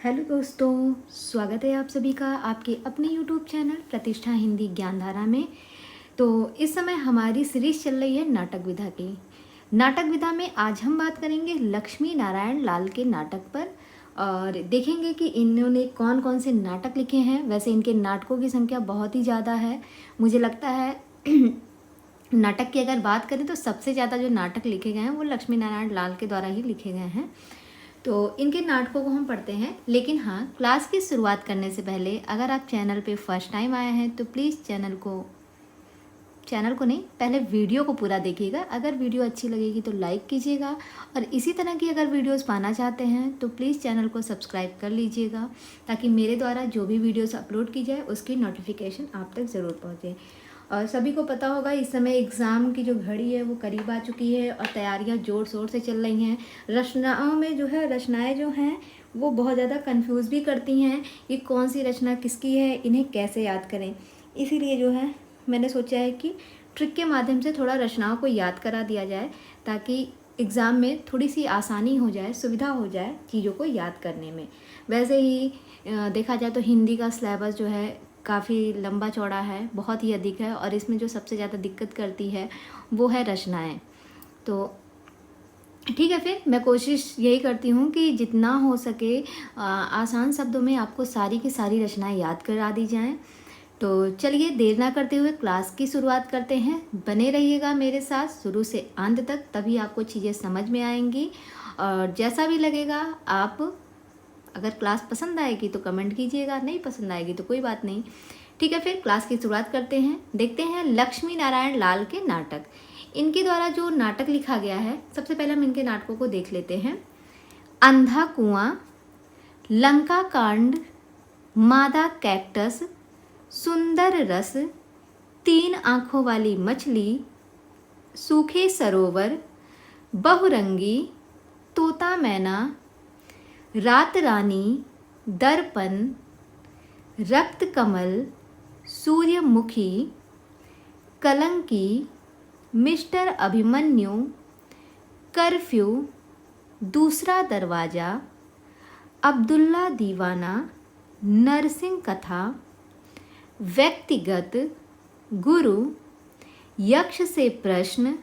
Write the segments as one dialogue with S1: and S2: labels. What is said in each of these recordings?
S1: Hello दोस्तों, स्वागत है आप सभी का आपके अपने यूट्यूब चैनल प्रतिष्ठा हिंदी ज्ञानधारा में। तो इस समय हमारी सीरीज चल रही है नाटक विधा की। नाटक विधा में आज हम बात करेंगे लक्ष्मी नारायण लाल के नाटक पर और देखेंगे कि इन्होंने कौन कौन से नाटक लिखे हैं। वैसे इनके नाटकों की संख्या बहुत ही ज़्यादा है। मुझे लगता है नाटक की अगर बात करें तो सबसे ज़्यादा जो नाटक लिखे गए हैं वो लक्ष्मी नारायण लाल के द्वारा ही लिखे गए हैं। तो इनके नाटकों को हम पढ़ते हैं। लेकिन हाँ, क्लास की शुरुआत करने से पहले अगर आप चैनल पे फर्स्ट टाइम आए हैं तो प्लीज़ चैनल को नहीं, पहले वीडियो को पूरा देखिएगा। अगर वीडियो अच्छी लगेगी तो लाइक कीजिएगा और इसी तरह की अगर वीडियोस पाना चाहते हैं तो प्लीज़ चैनल को सब्सक्राइब कर लीजिएगा ताकि मेरे द्वारा जो भी वीडियोस अपलोड की जाए उसकी नोटिफिकेशन आप तक ज़रूर पहुँचे। और सभी को पता होगा इस समय एग्ज़ाम की जो घड़ी है वो करीब आ चुकी है और तैयारियां ज़ोर शोर से चल रही हैं। रचनाओं में जो है रचनाएं जो हैं वो बहुत ज़्यादा कंफ्यूज भी करती हैं कि कौन सी रचना किसकी है, इन्हें कैसे याद करें। इसीलिए जो है मैंने सोचा है कि ट्रिक के माध्यम से थोड़ा रचनाओं को याद करा दिया जाए ताकि एग्ज़ाम में थोड़ी सी आसानी हो जाए, सुविधा हो जाए चीज़ों को याद करने में। वैसे ही देखा जाए तो हिंदी का सिलेबस जो है काफ़ी लंबा चौड़ा है, बहुत ही अधिक है और इसमें जो सबसे ज़्यादा दिक्कत करती है वो है रचनाएं। तो ठीक है, फिर मैं कोशिश यही करती हूँ कि जितना हो सके आसान शब्दों में आपको सारी की सारी रचनाएं याद करा दी जाएं। तो चलिए देर ना करते हुए क्लास की शुरुआत करते हैं। बने रहिएगा मेरे साथ शुरू से अंत तक, तभी आपको चीज़ें समझ में आएंगी। और जैसा भी लगेगा आप, अगर क्लास पसंद आएगी तो कमेंट कीजिएगा, नहीं पसंद आएगी तो कोई बात नहीं। ठीक है, फिर क्लास की शुरुआत करते हैं। देखते हैं लक्ष्मी नारायण लाल के नाटक। इनके द्वारा जो नाटक लिखा गया है, सबसे पहले हम इनके नाटकों को देख लेते हैं। अंधा कुआं, लंका कांड, मादा कैक्टस, सुंदर रस, तीन आंखों वाली मछली, सूखे सरोवर, बहुरंगी, तोता मैना, रात रानी, दर्पण, रक्त कमल, सूर्यमुखी, कलंकी, मिस्टर अभिमन्यु, कर्फ्यू, दूसरा दरवाज़ा, अब्दुल्ला दीवाना, नरसिंह कथा, व्यक्तिगत, गुरु, यक्ष से प्रश्न,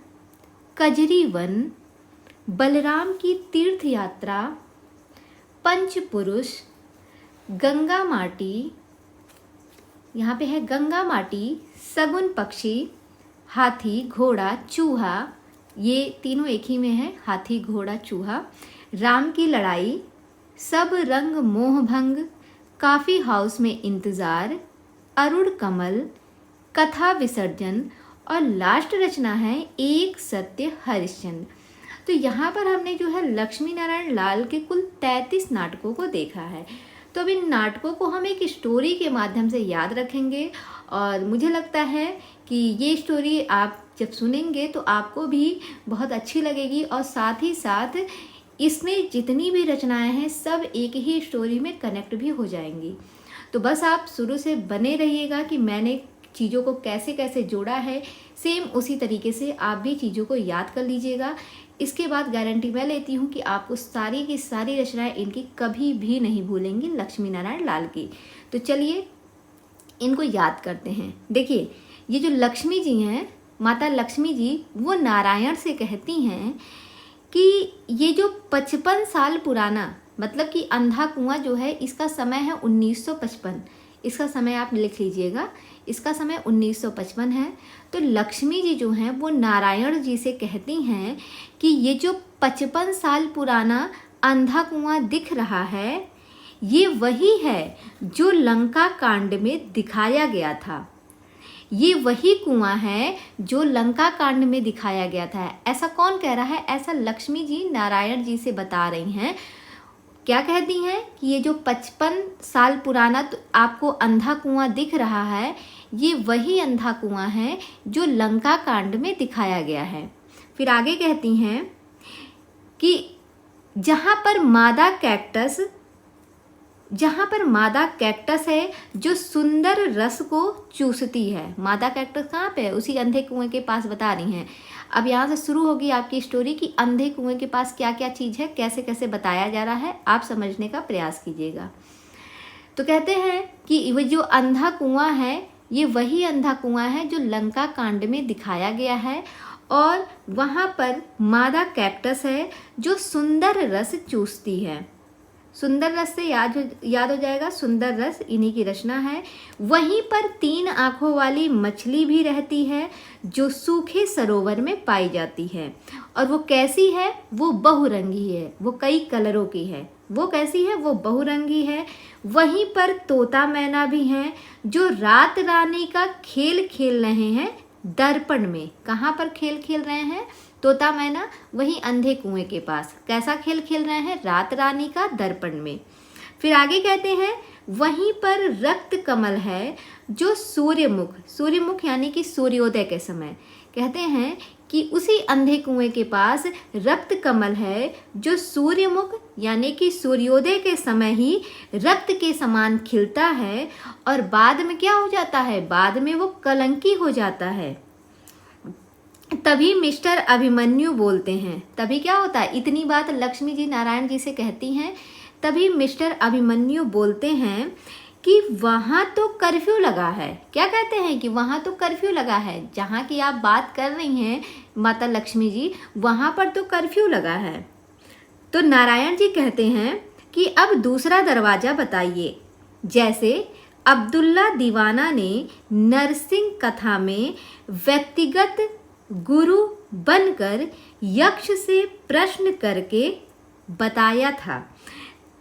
S1: कजरी वन, बलराम की तीर्थ यात्रा, पंचपुरुष, गंगा माटी, यहाँ पे है गंगा माटी, सगुन पक्षी, हाथी, घोड़ा, चूहा, ये तीनों एक ही में है, हाथी, घोड़ा, चूहा, राम की लड़ाई, सब रंग मोहभंग, काफ़ी हाउस में इंतज़ार, अरुण कमल, कथा विसर्जन और लास्ट रचना है एक सत्य हरिश्चंद्र। तो यहाँ पर हमने जो है लक्ष्मी नारायण लाल के कुल 33 नाटकों को देखा है। तो अब इन नाटकों को हम एक स्टोरी के माध्यम से याद रखेंगे और मुझे लगता है कि ये स्टोरी आप जब सुनेंगे तो आपको भी बहुत अच्छी लगेगी और साथ ही साथ इसमें जितनी भी रचनाएं हैं सब एक ही स्टोरी में कनेक्ट भी हो जाएंगी। तो बस आप शुरू से बने रहिएगा कि मैंने चीज़ों को कैसे कैसे जोड़ा है, सेम उसी तरीके से आप भी चीज़ों को याद कर लीजिएगा। इसके बाद गारंटी मैं लेती हूँ कि आपको सारी की सारी रचनाएं इनकी कभी भी नहीं भूलेंगी, लक्ष्मी नारायण लाल की। तो चलिए इनको याद करते हैं। देखिए, ये जो लक्ष्मी जी हैं, माता लक्ष्मी जी, वो नारायण से कहती हैं कि ये जो 55 साल पुराना, मतलब कि अंधा कुआं जो है इसका समय है 1955। इसका समय आप लिख लीजिएगा, इसका समय 1955 है। तो लक्ष्मी जी जो हैं वो नारायण जी से कहती हैं कि ये जो 55 साल पुराना अंधा कुआं दिख रहा है ये वही है जो लंका कांड में दिखाया गया था। ये वही कुआं है जो लंका कांड में दिखाया गया था। ऐसा कौन कह रहा है? ऐसा लक्ष्मी जी नारायण जी से बता रही हैं। क्या कहती हैं कि ये जो 55 साल पुराना तो आपको अंधा कुआं दिख रहा है, ये वही अंधा कुआं है जो लंका कांड में दिखाया गया है। फिर आगे कहती हैं कि जहाँ पर मादा कैक्टस जहाँ पर मादा कैक्टस है जो सुंदर रस को चूसती है। मादा कैक्टस कहाँ पे है? उसी अंधे कुएं के पास बता रही हैं। अब यहाँ से शुरू होगी आपकी स्टोरी कि अंधे कुएं के पास क्या क्या चीज़ है, कैसे कैसे बताया जा रहा है, आप समझने का प्रयास कीजिएगा। तो कहते हैं कि वो जो अंधा कुआं है ये वही अंधा कुआं है जो लंका कांड में दिखाया गया है, और वहाँ पर मादा कैक्टस है जो सुंदर रस चूसती है। सुंदर रस से याद हो जाएगा, सुंदर रस इन्हीं की रचना है। वहीं पर 3 आँखों वाली मछली भी रहती है जो सूखे सरोवर में पाई जाती है, और वो कैसी है? वो बहुरंगी है, वो कई कलरों की है। वो कैसी है? वो बहुरंगी है। वहीं पर तोता मैना भी हैं जो रात रानी का खेल खेल रहे हैं दर्पण में। कहाँ पर खेल खेल रहे हैं? तोता मैना वही अंधे कुएं के पास। कैसा खेल खेल रहे हैं? रात रानी का दर्पण में। फिर आगे कहते हैं वहीं पर रक्त कमल है जो सूर्यमुख यानी कि सूर्योदय के समय, कहते हैं कि उसी अंधे कुएं के पास रक्त कमल है जो सूर्यमुख यानी कि सूर्योदय के समय ही रक्त के समान खिलता है, और बाद में क्या हो जाता है? बाद में वो कलंकी हो जाता है। तभी मिस्टर अभिमन्यु बोलते हैं। तभी क्या होता है? इतनी बात लक्ष्मी जी नारायण जी से कहती हैं। तभी मिस्टर अभिमन्यु बोलते हैं कि वहाँ तो कर्फ्यू लगा है। क्या कहते हैं? कि वहाँ तो कर्फ्यू लगा है। जहाँ की आप बात कर रही हैं माता लक्ष्मी जी, वहाँ पर तो कर्फ्यू लगा है। तो नारायण जी कहते हैं कि अब दूसरा दरवाजा बताइए। जैसे अब्दुल्ला दीवाना ने नरसिंह कथा में व्यक्तिगत गुरु बनकर यक्ष से प्रश्न करके बताया था,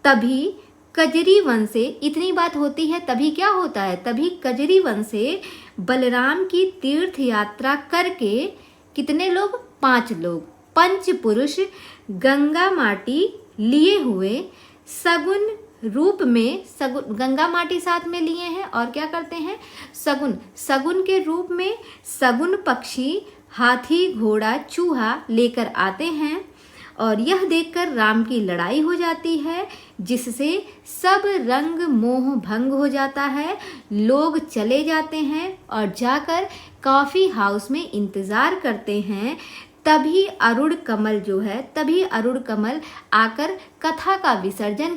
S1: तभी कजरी वन से, इतनी बात होती है तभी क्या होता है? तभी कजरी वन से बलराम की तीर्थ यात्रा करके कितने लोग? 5 लोग, 5 पुरुष गंगा माटी लिए हुए सगुन रूप में, सगुन गंगा माटी साथ में लिए हैं, और क्या करते हैं? सगुन के रूप में सगुन पक्षी, हाथी, घोड़ा, चूहा लेकर आते हैं, और यह देखकर राम की लड़ाई हो जाती है, जिससे सब रंग मोह भंग हो जाता है। लोग चले जाते हैं और जाकर कॉफ़ी हाउस में इंतज़ार करते हैं। तभी अरुण कमल आकर कथा का विसर्जन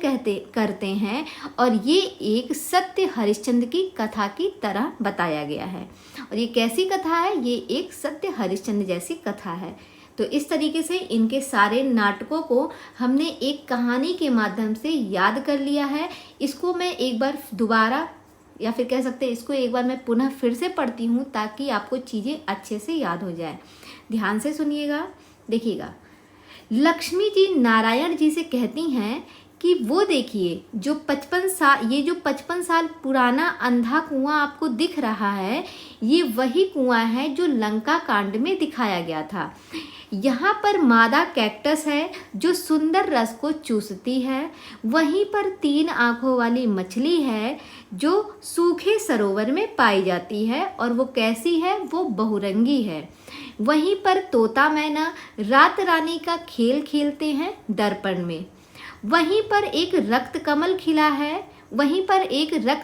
S1: करते हैं, और ये एक सत्य हरिश्चंद्र की कथा की तरह बताया गया है। और ये कैसी कथा है? ये एक सत्य हरिश्चंद्र जैसी कथा है। तो इस तरीके से इनके सारे नाटकों को हमने एक कहानी के माध्यम से याद कर लिया है। इसको मैं एक बार दोबारा, या फिर कह सकते हैं इसको एक बार मैं पुनः फिर से पढ़ती हूँ ताकि आपको चीज़ें अच्छे से याद हो जाए। ध्यान से सुनिएगा, देखिएगा। लक्ष्मी जी नारायण जी से कहती हैं कि वो देखिए जो 55 साल पुराना अंधा कुआं आपको दिख रहा है, ये वही कुआं है जो लंका कांड में दिखाया गया था। यहाँ पर मादा कैक्टस है जो सुंदर रस को चूसती है। वहीं पर 3 आँखों वाली मछली है जो सूखे सरोवर में पाई जाती है, और वो कैसी है? वो बहुरंगी है। वहीं पर तोता मैना रात रानी का खेल खेलते हैं दर्पण में। वहीं पर एक रक्त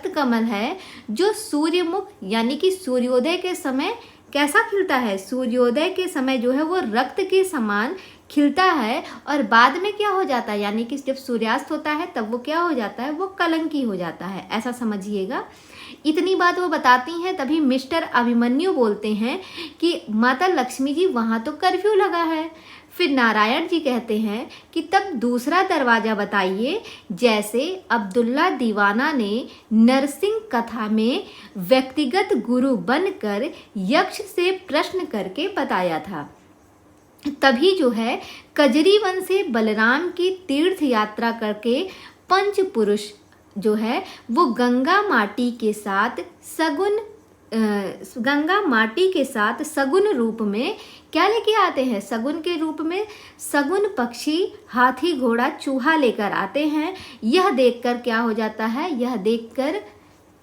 S1: कमल है जो सूर्यमुख यानी कि सूर्योदय के समय कैसा खिलता है? सूर्योदय के समय जो है वो रक्त के समान खिलता है, और बाद में क्या हो जाता है? यानी कि जब सूर्यास्त होता है तब वो क्या हो जाता है? वो कलंकी हो जाता है। ऐसा समझिएगा। इतनी बात वो बताती हैं। तभी मिस्टर अभिमन्यु बोलते हैं कि माता लक्ष्मी जी वहाँ तो कर्फ्यू लगा है। फिर नारायण जी कहते हैं कि तब दूसरा दरवाजा बताइए। जैसे अब्दुल्ला दीवाना ने नरसिंह कथा में व्यक्तिगत गुरु बनकर यक्ष से प्रश्न करके बताया था, तभी जो है कजरी वन से बलराम की तीर्थ यात्रा करके 5 पुरुष जो है वो गंगा माटी के साथ सगुन रूप में क्या लेके आते हैं? सगुन के रूप में सगुन पक्षी, हाथी, घोड़ा, चूहा लेकर आते हैं। यह देखकर क्या हो जाता है? यह देखकर,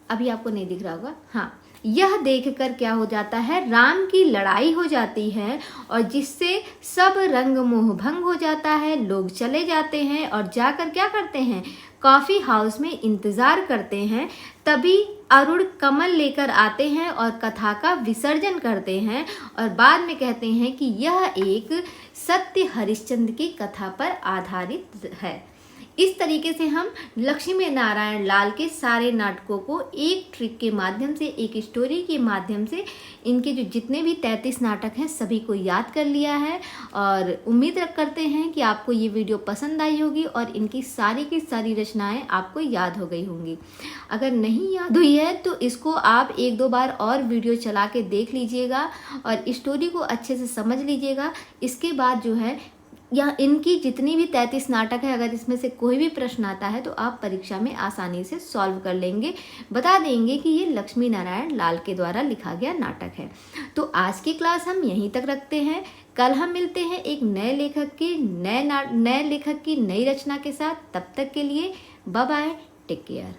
S1: अभी आपको नहीं दिख रहा होगा, हाँ, यह देखकर क्या हो जाता है? राम की लड़ाई हो जाती है, और जिससे सब रंग मोह भंग हो जाता है। लोग चले जाते हैं और जाकर क्या करते हैं? कॉफ़ी हाउस में इंतज़ार करते हैं, तभी अरुण कमल लेकर आते हैं और कथा का विसर्जन करते हैं और बाद में कहते हैं कि यह एक सत्य हरिश्चंद्र की कथा पर आधारित है। इस तरीके से हम लक्ष्मी नारायण लाल के सारे नाटकों को एक ट्रिक के माध्यम से, एक स्टोरी के माध्यम से, इनके जो जितने भी 33 नाटक हैं सभी को याद कर लिया है। और उम्मीद करते हैं कि आपको ये वीडियो पसंद आई होगी और इनकी सारी की सारी रचनाएं आपको याद हो गई होंगी। अगर नहीं याद हुई है तो इसको आप 1-2 बार और वीडियो चला के देख लीजिएगा और स्टोरी को अच्छे से समझ लीजिएगा। इसके बाद जो है या इनकी जितनी भी 33 नाटक है, अगर इसमें से कोई भी प्रश्न आता है तो आप परीक्षा में आसानी से सॉल्व कर लेंगे, बता देंगे कि ये लक्ष्मी नारायण लाल के द्वारा लिखा गया नाटक है। तो आज की क्लास हम यहीं तक रखते हैं। कल हम मिलते हैं एक नए लेखक की नई रचना के साथ। तब तक के लिए बाय बाय, टेक केयर।